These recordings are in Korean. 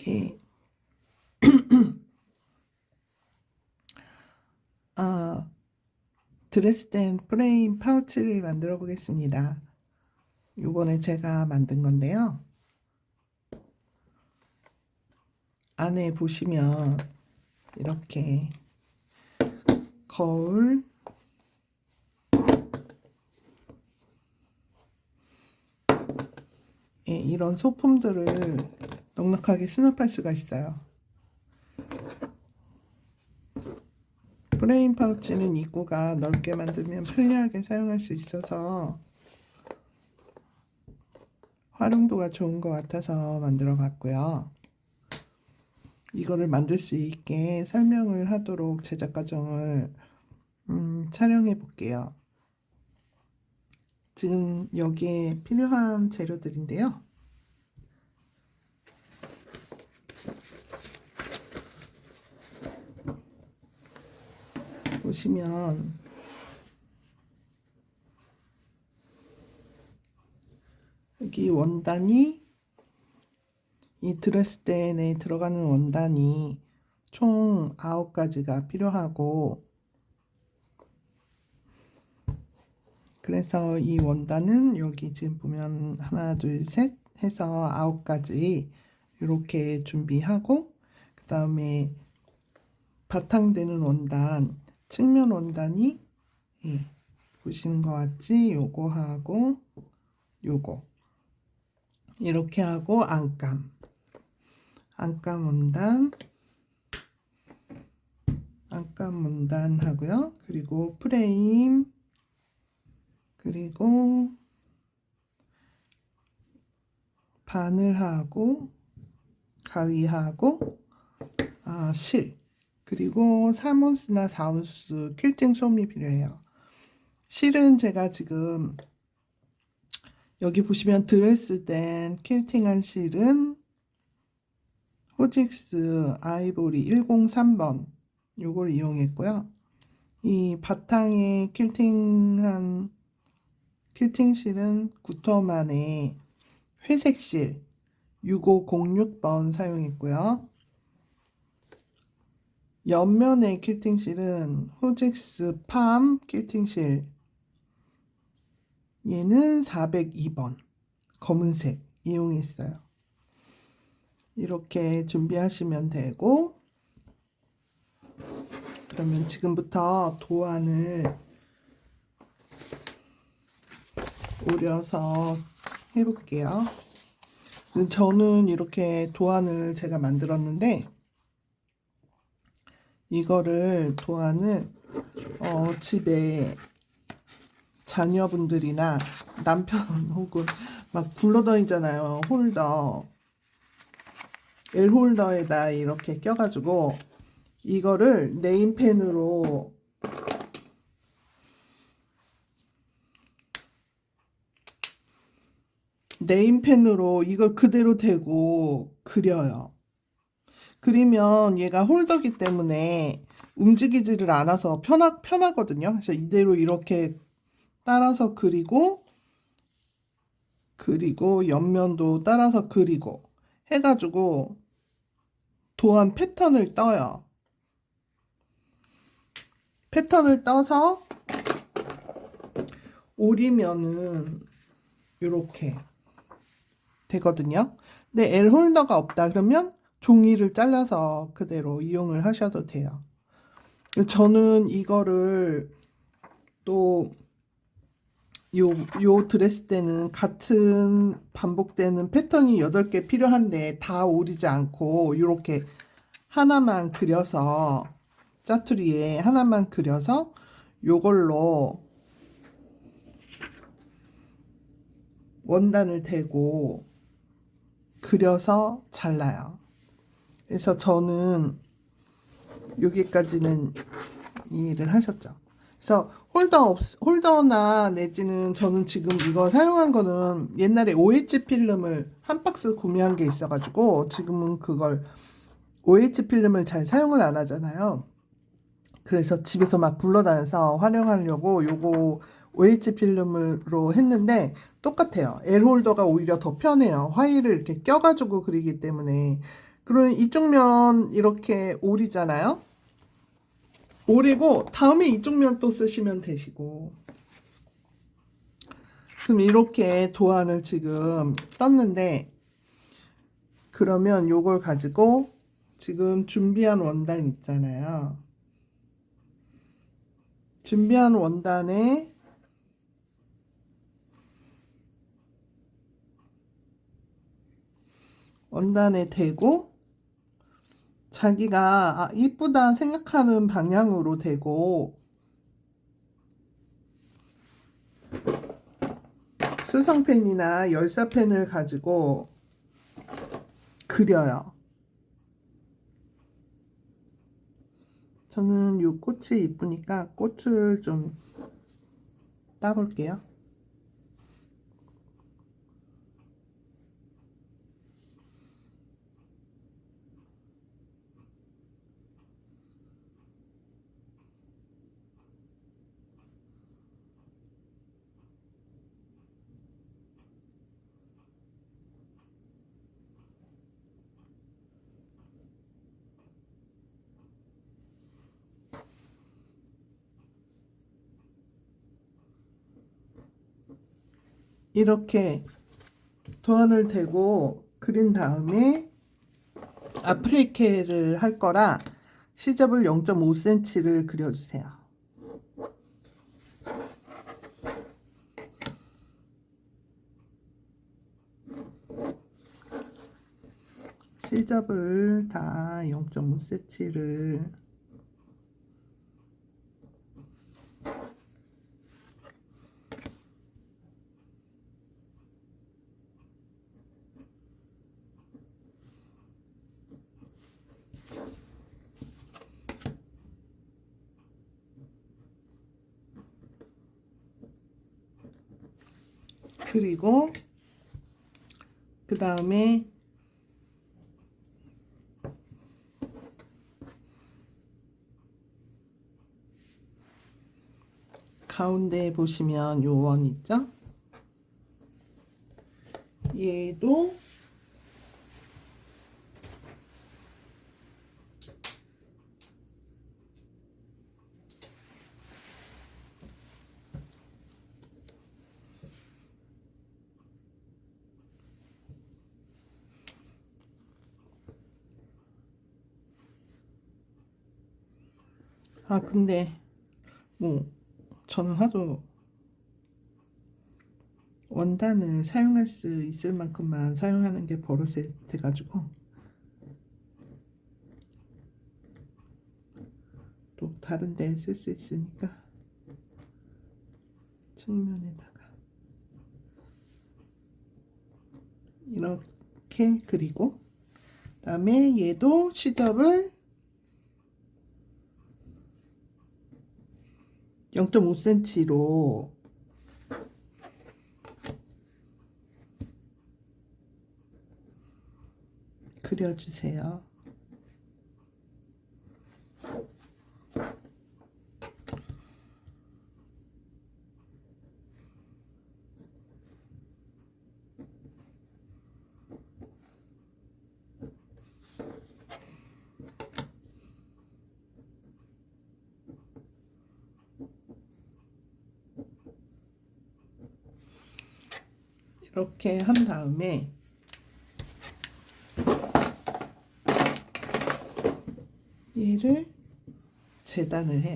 네. 드레스덴 프레임 파우치를 만들어 보겠습니다. 요번에 제가 만든 건데요. 안에 보시면 이렇게 거울, 이런 소품들을 넉넉하게 수납할 수가 있어요. 프레임 파우치는 입구가 넓게 만들면 편리하게 사용할 수 있어서 활용도가 좋은 것 같아서 만들어 봤고요. 이거를 만들 수 있게 설명을 하도록 제작 과정을 촬영해 볼게요. 지금 여기에 필요한 재료들인데요. 보시면 여기 원단이 이 드레스덴에 들어가는 원단이 총 9가지가 필요하고, 그래서 이 원단은 여기 지금 보면 하나 둘 셋 해서 9가지 이렇게 준비하고, 그 다음에 바탕되는 원단, 측면 원단이 보시는 것 같이 요거 하고 요거 이렇게 하고, 안감 원단 하고요. 그리고 프레임, 그리고 바늘하고 가위하고 실, 그리고 3온스나 4온스 퀼팅 솜이 필요해요. 실은 제가 지금 여기 보시면 드레스덴 퀼팅한 실은 호직스 아이보리 103번 요걸 이용했고요. 이 바탕에 퀼팅한 퀼팅 실은 구터만의 회색 실 6506번 사용했고요. 옆면의 퀼팅 실은 호직스 팜 퀼팅 실, 얘는 402번 검은색 이용했어요. 이렇게 준비하시면 되고, 그러면 지금부터 도안을 오려서 해볼게요. 저는 이렇게 도안을 제가 만들었는데, 이거를 도안을 집에 자녀분들이나 남편 혹은 막 굴러다니잖아요. 홀더, L 홀더에다 이렇게 껴가지고 이거를 네임펜으로 이걸 그대로 대고 그려요. 그리면 얘가 홀더기 때문에 움직이지를 않아서 편하거든요. 그래서 이대로 이렇게 따라서 그리고 옆면도 따라서 그리고 해가지고 도안 패턴을 떠요. 패턴을 떠서 오리면은 이렇게 되거든요. 근데 L 홀더가 없다 그러면 종이를 잘라서 그대로 이용을 하셔도 돼요. 저는 이거를 또 요 드레스 때는 같은 반복되는 패턴이 8개 필요한데 다 오리지 않고 이렇게 하나만 그려서, 짜투리에 하나만 그려서 요걸로 원단을 대고 그려서 잘라요. 그래서 저는 여기까지는 이해를 하셨죠. 그래서 홀더나 내지는 저는 지금 이거 사용한 거는 옛날에 OH 필름을 한 박스 구매한 게 있어가지고 지금은 그걸 OH 필름을 잘 사용을 안 하잖아요. 그래서 집에서 막 굴러다녀서 활용하려고 요거 OH 필름으로 했는데 똑같아요. L 홀더가 오히려 더 편해요. 화일을 이렇게 껴가지고 그리기 때문에. 그러면 이쪽 면 이렇게 오리잖아요. 오리고 다음에 이쪽 면 또 쓰시면 되시고. 그럼 이렇게 도안을 지금 떴는데, 그러면 요걸 가지고 지금 준비한 원단 있잖아요. 준비한 원단에 대고 자기가 이쁘다 생각하는 방향으로 대고 수성펜이나 열사펜을 가지고 그려요. 저는 요 꽃이 이쁘니까 꽃을 좀 따볼게요. 이렇게 도안을 대고 그린 다음에 아플리케를 할 거라 시접을 0.5cm를 그려주세요. 시접을 다 0.5cm를 그리고 그 다음에 가운데 보시면 요 원 있죠? 얘도 근데 뭐 저는 하도 원단을 사용할 수 있을 만큼만 사용하는 게 버릇이 돼가지고 또 다른 데 쓸 수 있으니까 측면에다가 이렇게 그리고 그다음에 얘도 시접을 0.5cm로 그려주세요. 이렇게 한 다음에 얘를 재단을 해요.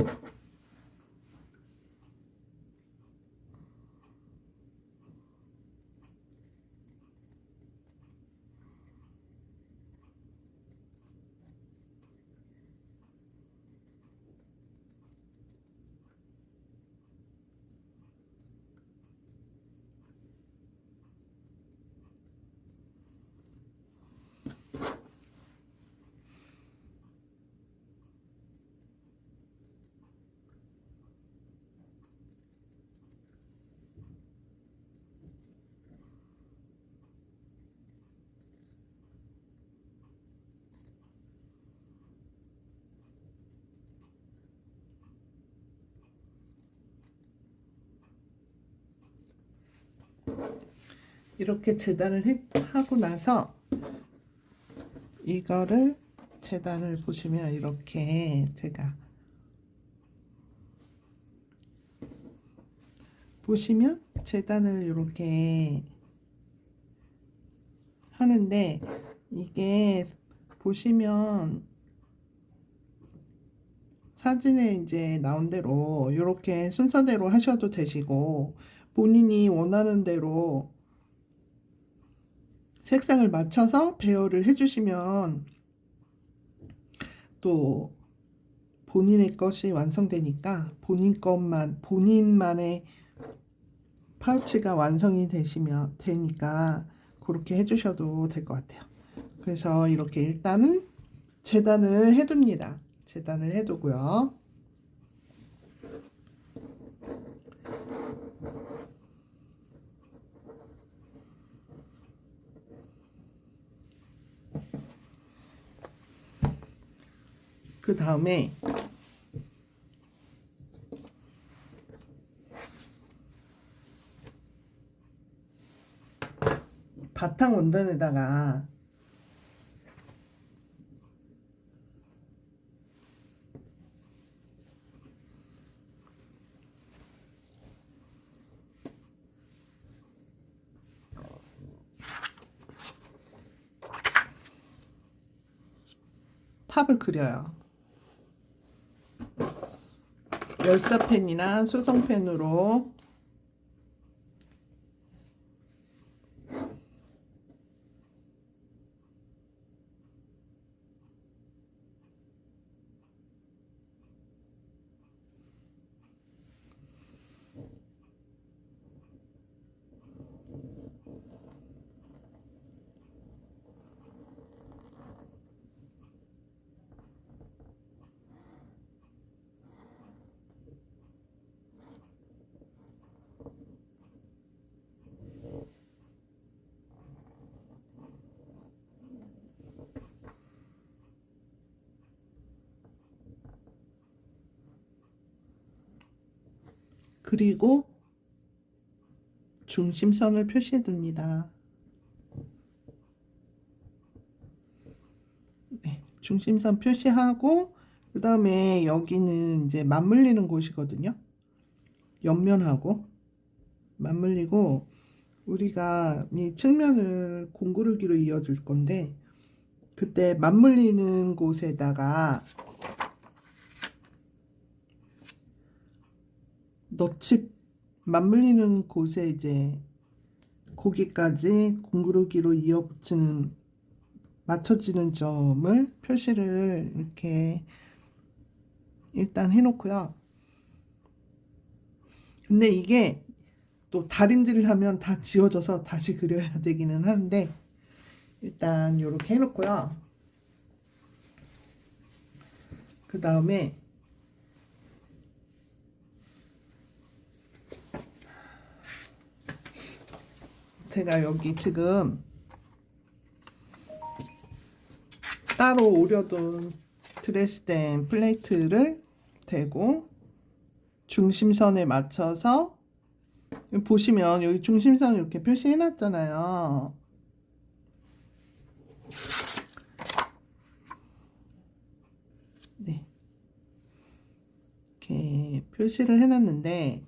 이렇게 재단을 하고 나서 이거를 재단을 보시면 이렇게 제가 보시면 재단을 이렇게 하는데 이게 보시면 사진에 이제 나온 대로 이렇게 순서대로 하셔도 되시고 본인이 원하는 대로 색상을 맞춰서 배열을 해주시면 또 본인의 것이 완성되니까 본인 것만 본인만의 파우치가 완성이 되니까 그렇게 해주셔도 될 것 같아요. 그래서 이렇게 일단은 재단을 해둡니다. 재단을 해두고요. 그 다음에 바탕 원단에다가 탑을 그려요. 열사펜이나 수성펜으로 그리고 중심선을 표시해 둡니다. 네, 중심선 표시하고 그 다음에 여기는 이제 맞물리는 곳이거든요. 옆면하고 맞물리고 우리가 이 측면을 공구르기로 이어줄 건데 그때 맞물리는 곳에다가 넙치 맞물리는 곳에 이제 거기까지 공구르기로 이어붙이는 맞춰지는 점을 표시를 이렇게 일단 해놓고요. 근데 이게 또 다림질을 하면 다 지워져서 다시 그려야 되기는 하는데 일단 이렇게 해놓고요. 그 다음에 제가 여기 지금 따로 오려둔 드레스된 플레이트를 대고 중심선에 맞춰서 보시면 여기 중심선을 이렇게 표시해 놨잖아요. 네. 이렇게 표시를 해 놨는데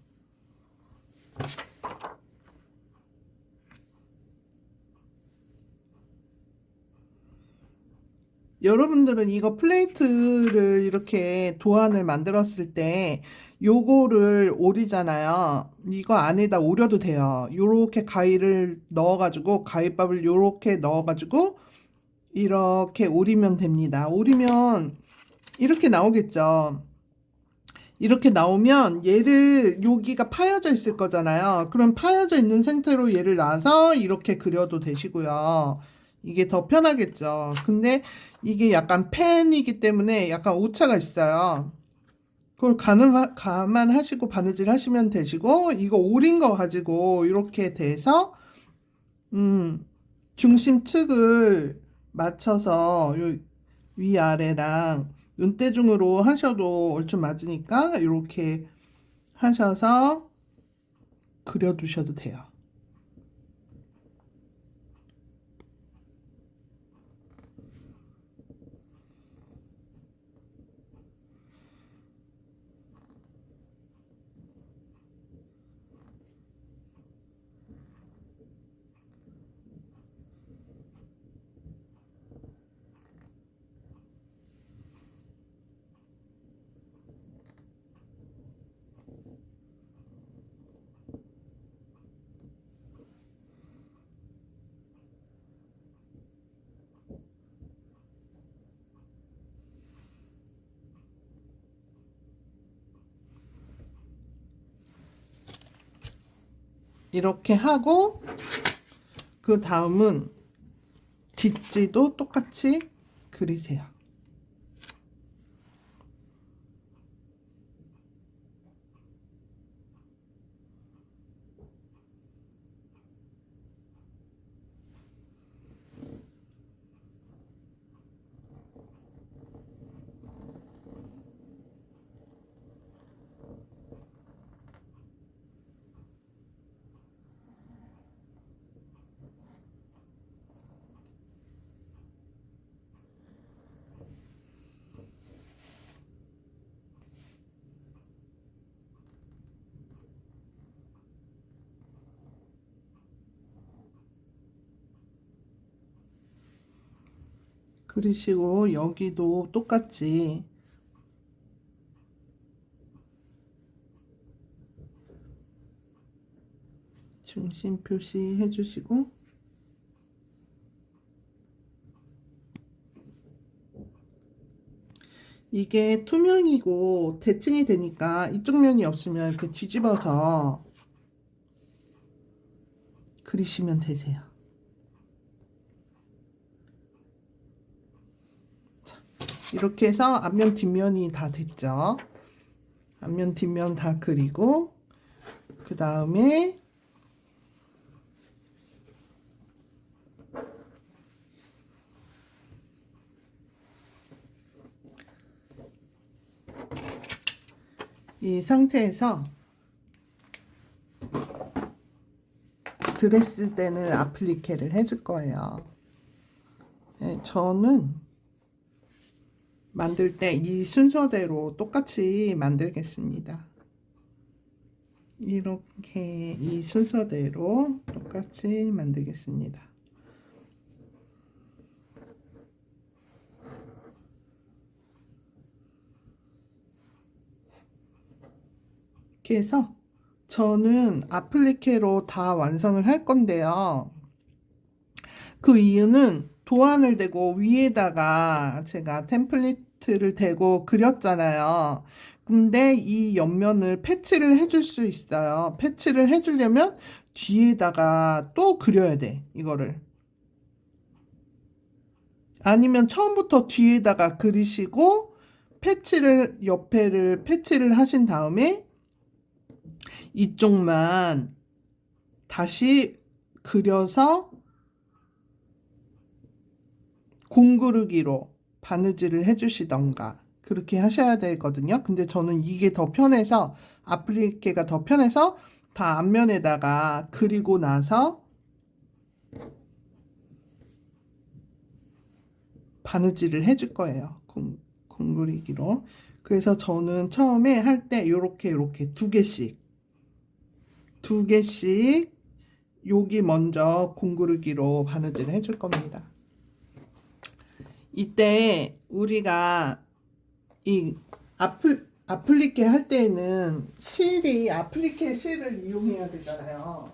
여러분들은 이거 플레이트를 이렇게 도안을 만들었을 때 요거를 오리잖아요. 이거 안에다 오려도 돼요. 요렇게 가위를 넣어가지고 가위밥을 요렇게 넣어가지고 이렇게 오리면 됩니다. 오리면 이렇게 나오겠죠. 이렇게 나오면 얘를 여기가 파여져 있을 거잖아요. 그럼 파여져 있는 상태로 얘를 놔서 이렇게 그려도 되시고요. 이게 더 편하겠죠. 근데 이게 약간 펜이기 때문에 약간 오차가 있어요. 그걸 감안하시고 바느질 하시면 되시고 이거 오린 거 가지고 이렇게 돼서 중심 측을 맞춰서 위아래랑 눈대중으로 하셔도 얼추 맞으니까 이렇게 하셔서 그려두셔도 돼요. 이렇게 하고 그 다음은 뒷지도 똑같이 그리세요. 그리시고 여기도 똑같이 중심 표시해 주시고 이게 투명이고 대칭이 되니까 이쪽 면이 없으면 이렇게 뒤집어서 그리시면 되세요. 자, 이렇게 해서 앞면 뒷면이 다 됐죠. 앞면 뒷면 다 그리고 그 다음에 이 상태에서 드레스된을 아플리케를 해줄 거예요. 네, 저는 만들 때 이 순서대로 똑같이 만들겠습니다. 이렇게 이 순서대로 똑같이 만들겠습니다. 이렇게 해서 저는 아플리케로 다 완성을 할 건데요. 그 이유는 도안을 대고 위에다가 제가 템플릿을 대고 그렸잖아요. 근데 이 옆면을 패치를 해줄 수 있어요. 패치를 해주려면 뒤에다가 또 그려야 돼, 이거를. 아니면 처음부터 뒤에다가 그리시고 패치를 옆에를 패치를 하신 다음에 이쪽만 다시 그려서 공구르기로 바느질을 해주시던가 그렇게 하셔야 되거든요. 근데 저는 이게 더 편해서 아플리케가 더 편해서 다 앞면에다가 그리고 나서 바느질을 해줄 거예요. 공구르기로. 그래서 저는 처음에 할 때 요렇게 두 개씩 여기 먼저 공구르기로 바느질을 해줄 겁니다. 이때 우리가 이 아플리케 할 때에는 아플리케 실을 이용해야 되잖아요.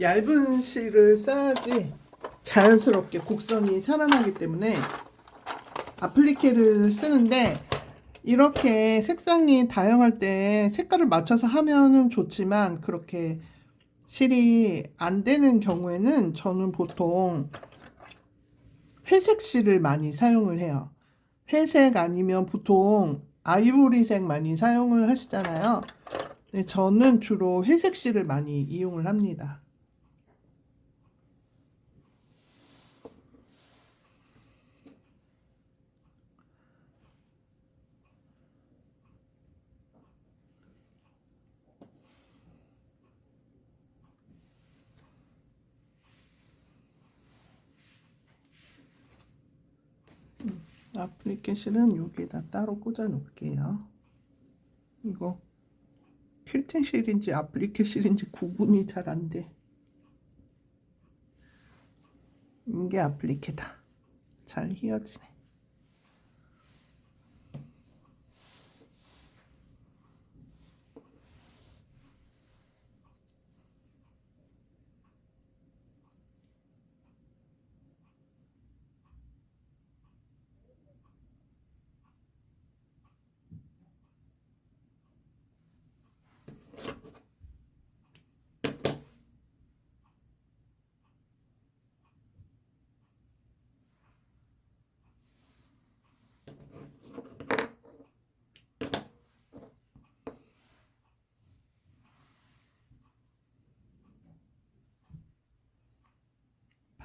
얇은 실을 써야지 자연스럽게 곡선이 살아나기 때문에 아플리케를 쓰는데 이렇게 색상이 다양할 때 색깔을 맞춰서 하면은 좋지만 그렇게 실이 안 되는 경우에는 저는 보통 회색 실을 많이 사용을 해요. 회색 아니면 보통 아이보리색 많이 사용을 하시잖아요. 근데 저는 주로 회색 실을 많이 이용을 합니다. 아플리케이션은 여기에다 따로 꽂아 놓을게요. 이거 퀼팅 실인지 아플리케 실인지 구분이 잘 안 돼. 이게 아플리케다. 잘 휘어지네.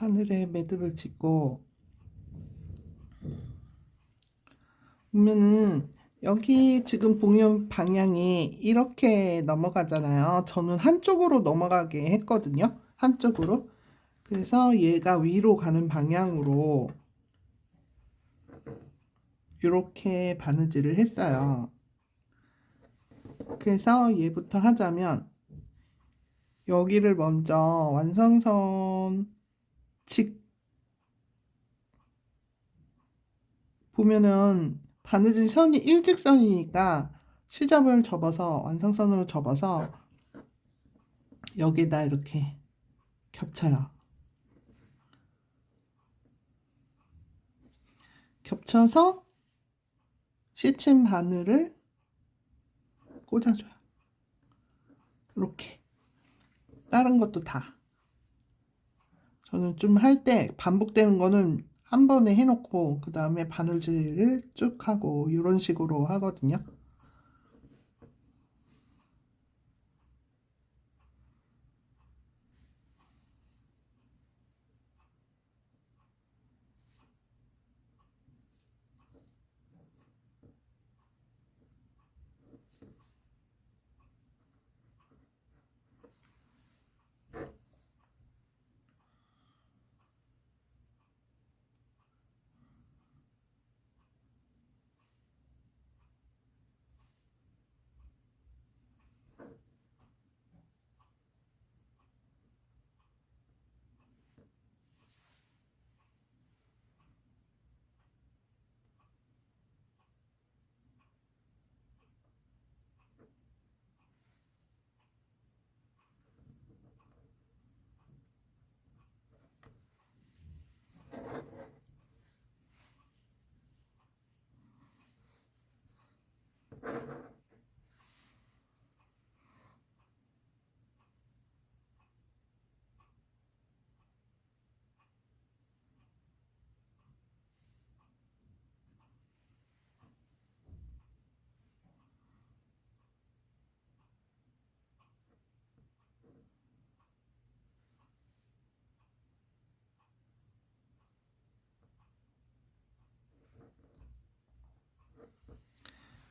바늘에 매듭을 짓고 보면은 여기 지금 보면 방향이 이렇게 넘어가잖아요. 저는 한쪽으로 넘어가게 했거든요. 한쪽으로. 그래서 얘가 위로 가는 방향으로 이렇게 바느질을 했어요. 그래서 얘부터 하자면 여기를 먼저 완성선 직 보면은 바느질 선이 일직선이니까 시접을 접어서 완성선으로 접어서 여기다 이렇게 겹쳐요. 겹쳐서 씻은 바늘을 꽂아줘요. 이렇게. 다른 것도 다. 저는 좀 할 때 반복되는 거는 한 번에 해놓고 그 다음에 바느질을 쭉 하고 이런 식으로 하거든요.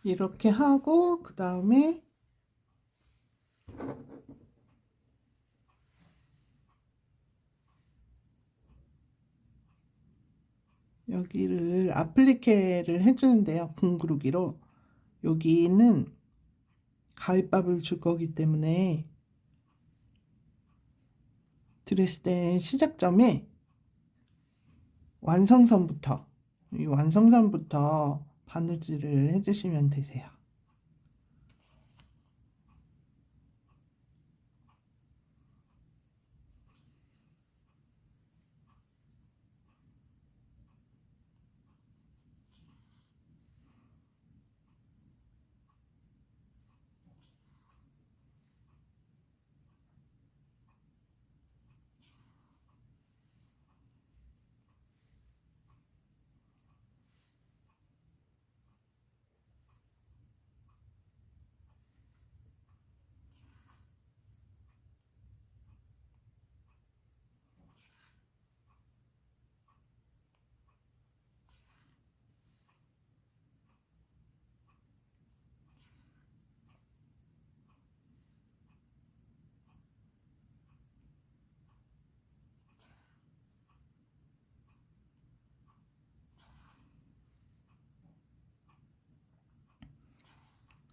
이렇게 하고 그 다음에 여기를 아플리케를 해주는데요. 궁그루기로 여기는 가위밥을 줄 거기 때문에 드레스된 시작점에 완성선부터 이 완성선부터 바느질을 해주시면 되세요.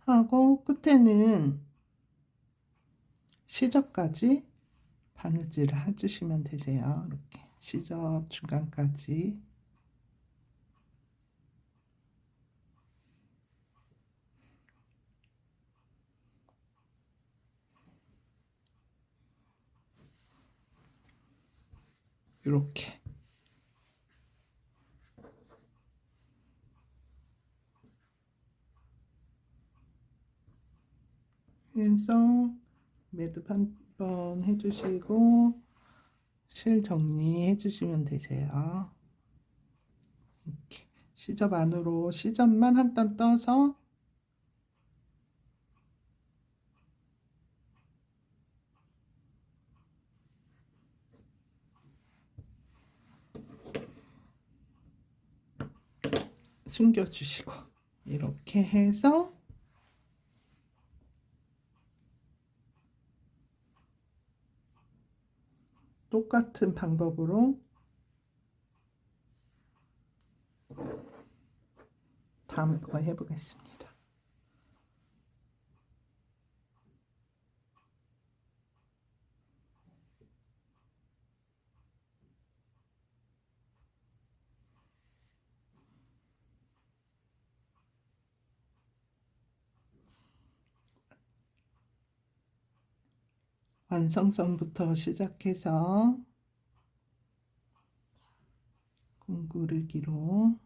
하고 끝에는 시접까지 바느질을 해주시면 되세요. 이렇게 시접 중간까지 이렇게 해서 매듭 한 번 해주시고 실 정리해 주시면 되세요. 이렇게 시접 안으로 시접만 한 단 떠서 숨겨주시고 이렇게 해서 똑같은 방법으로 다음 거 해보겠습니다. 완성선부터 시작해서 공구르기로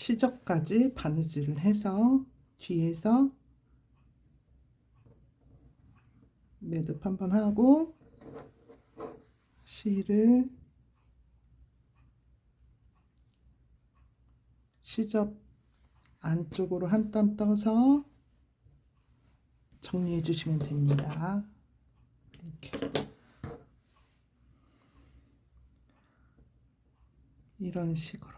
시접까지 바느질을 해서 뒤에서 매듭 한번 하고 실을 시접 안쪽으로 한 땀 떠서 정리해 주시면 됩니다. 이렇게 이런 식으로